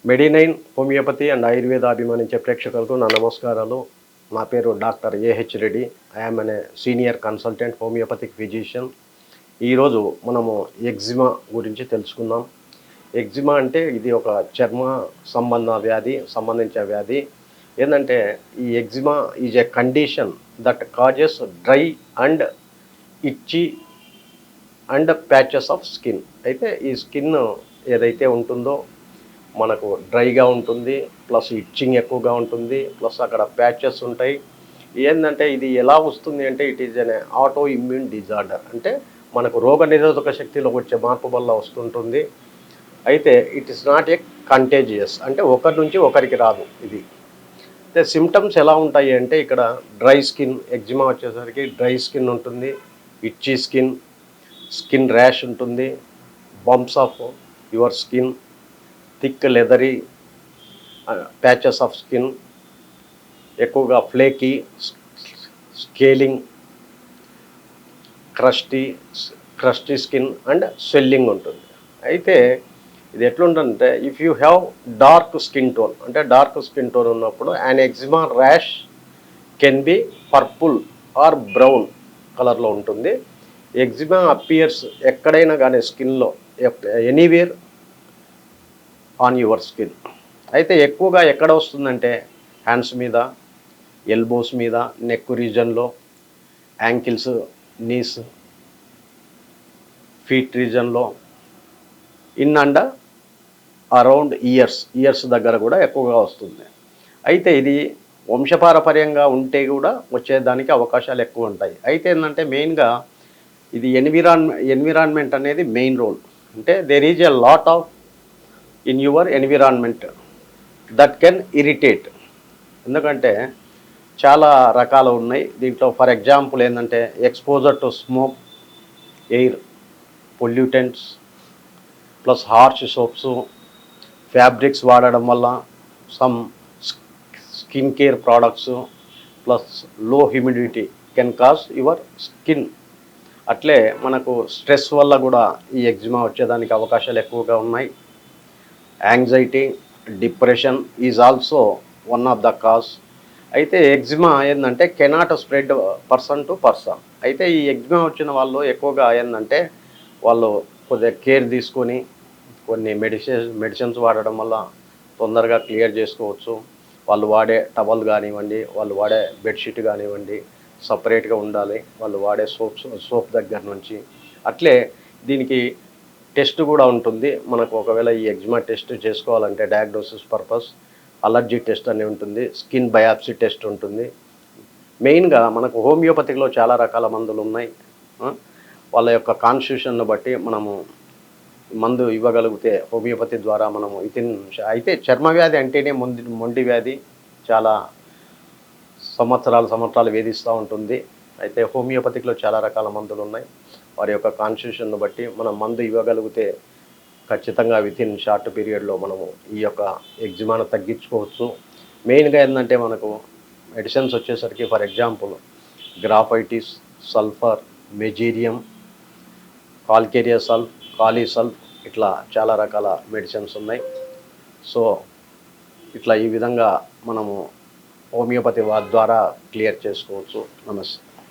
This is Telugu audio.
మెడినైన్ హోమియోపతి అండ్ ఆయుర్వేద అభిమానించే ప్రేక్షకులకు నా నమస్కారాలు. నా పేరు డాక్టర్ ఏహెచ్ రెడ్డి. ఐఎమ్ అనే సీనియర్ కన్సల్టెంట్ హోమియోపతిక్ ఫిజిషియన్. ఈరోజు మనము ఎగ్జిమా గురించి తెలుసుకుందాం. ఎగ్జిమా అంటే ఇది ఒక చర్మ సంబంధించే వ్యాధి. ఏంటంటే ఈ eczema is a condition that causes dry and ఇచ్చి అండ్ ప్యాచెస్ ఆఫ్ స్కిన్. అయితే ఈ స్కిన్ ఏదైతే ఉంటుందో మనకు డ్రైగా ఉంటుంది, ప్లస్ ఇచ్చింగ్ ఎక్కువగా ఉంటుంది, ప్లస్ అక్కడ ప్యాచెస్ ఉంటాయి. ఏంటంటే ఇది ఎలా వస్తుంది అంటే it is an auto immune disorder. అంటే మనకు రోగ నిరోధక శక్తిలో వచ్చే మార్పు వల్ల వస్తుంటుంది. అయితే it is not a contagious, అంటే ఒకరి నుంచి ఒకరికి రాదు ఇది. అయితే సిమ్టమ్స్ ఎలా ఉంటాయి అంటే ఇక్కడ డ్రై స్కిన్, ఎగ్జిమా వచ్చేసరికి డ్రై స్కిన్ ఉంటుంది, ఇచ్చీ స్కిన్ ర్యాష్ ఉంటుంది, bumps of your skin, thick leathery patches of skin, ఎక్కువగా flaky scaling, crusty skin and swelling ఉంటుంది. అయితే ఇది ఎట్లుంటుందంటే if you have dark skin tone, అంటే డార్క్ స్కిన్ టోన్ ఉన్నప్పుడు and eczema rash can be purple or brown కలర్లో ఉంటుంది. ఎగ్జిమా అపియర్స్ ఎక్కడైనా కానీ స్కిన్లో ఎనీవేర్ ఆన్ యువర్ స్కిన్. అయితే ఎక్కువగా ఎక్కడ వస్తుందంటే హ్యాండ్స్ మీద, ఎల్బోస్ మీద, నెక్ రీజన్లో, యాంకిల్స్, నీస్, ఫీట్ రీజన్లో, ఇన్ అండ్ అరౌండ్ ఇయర్స్ దగ్గర కూడా ఎక్కువగా వస్తుంది. అయితే ఇది వంశపారపర్యంగా ఉంటే కూడా వచ్చేదానికి అవకాశాలు ఎక్కువ ఉంటాయి. అయితే ఏంటంటే మెయిన్గా ఇది ఎన్విరాన్మెంట్ అనేది మెయిన్ రోల్. అంటే there is a lot of in your environment that can irritate. ఎందుకంటే చాలా రకాలు ఉన్నాయి దీంట్లో. ఫర్ ఎగ్జాంపుల్ ఏంటంటే exposure to smoke, air pollutants, plus harsh soaps, fabrics వాడడం వల్ల, some skin care products, plus low humidity can cause your skin. అట్లే మనకు స్ట్రెస్ వల్ల కూడా ఈ ఎగ్జిమా వచ్చేదానికి అవకాశాలు ఎక్కువగా ఉన్నాయి. Anxiety, depression is also one of the cause. అయితే ఎగ్జిమా ఏంటంటే cannot spread person to person. అయితే ఈ ఎగ్జిమా వచ్చిన వాళ్ళు ఎక్కువగా ఏంటంటే వాళ్ళు కొద్దిగా కేర్ తీసుకొని కొన్ని మెడిసిన్స్ వాడడం వల్ల తొందరగా క్లియర్ చేసుకోవచ్చు. వాళ్ళు వాడే టవల్ కానివ్వండి, వాళ్ళు వాడే బెడ్షీట్ కానివ్వండి సపరేట్గా ఉండాలి. వాళ్ళు వాడే సోప్ దగ్గర నుంచి. అట్లే దీనికి టెస్ట్ కూడా ఉంటుంది మనకు. ఒకవేళ ఈ ఎగ్జిమా టెస్ట్ చేసుకోవాలంటే డయాగ్నోసిస్ పర్పస్ అలర్జీ టెస్ట్ అని ఉంటుంది, స్కిన్ బయాప్సీ టెస్ట్ ఉంటుంది. మెయిన్గా మనకు హోమియోపతిలో చాలా రకాల మందులు ఉన్నాయి. వాళ్ళ యొక్క కాన్స్టిట్యూషన్ను బట్టి మనము మందు ఇవ్వగలిగితే హోమియోపతి ద్వారా మనము అయితే చర్మ వ్యాధి అంటేనే మొండి వ్యాధి, చాలా సంవత్సరాలు వేధిస్తూ ఉంటుంది. అయితే హోమియోపతిలో చాలా రకాల మందులు ఉన్నాయి. వారి యొక్క కాన్స్టిట్యూషన్ను బట్టి మనం మందు ఇవ్వగలిగితే ఖచ్చితంగా వితిన్ షార్ట్ పీరియడ్లో మనము ఈ యొక్క ఎగ్జిమాను తగ్గించుకోవచ్చు. మెయిన్గా ఏంటంటే మనకు మెడిసిన్స్ వచ్చేసరికి for example graphites, sulphur, mezereum, calcarea sulph, kali sulph, ఇట్లా చాలా రకాల మెడిసిన్స్ ఉన్నాయి. సో ఇట్లా ఈ విధంగా మనము హోమియోపతి ద్వారా క్లియర్ చేసుకోవచ్చు. నమస్తే.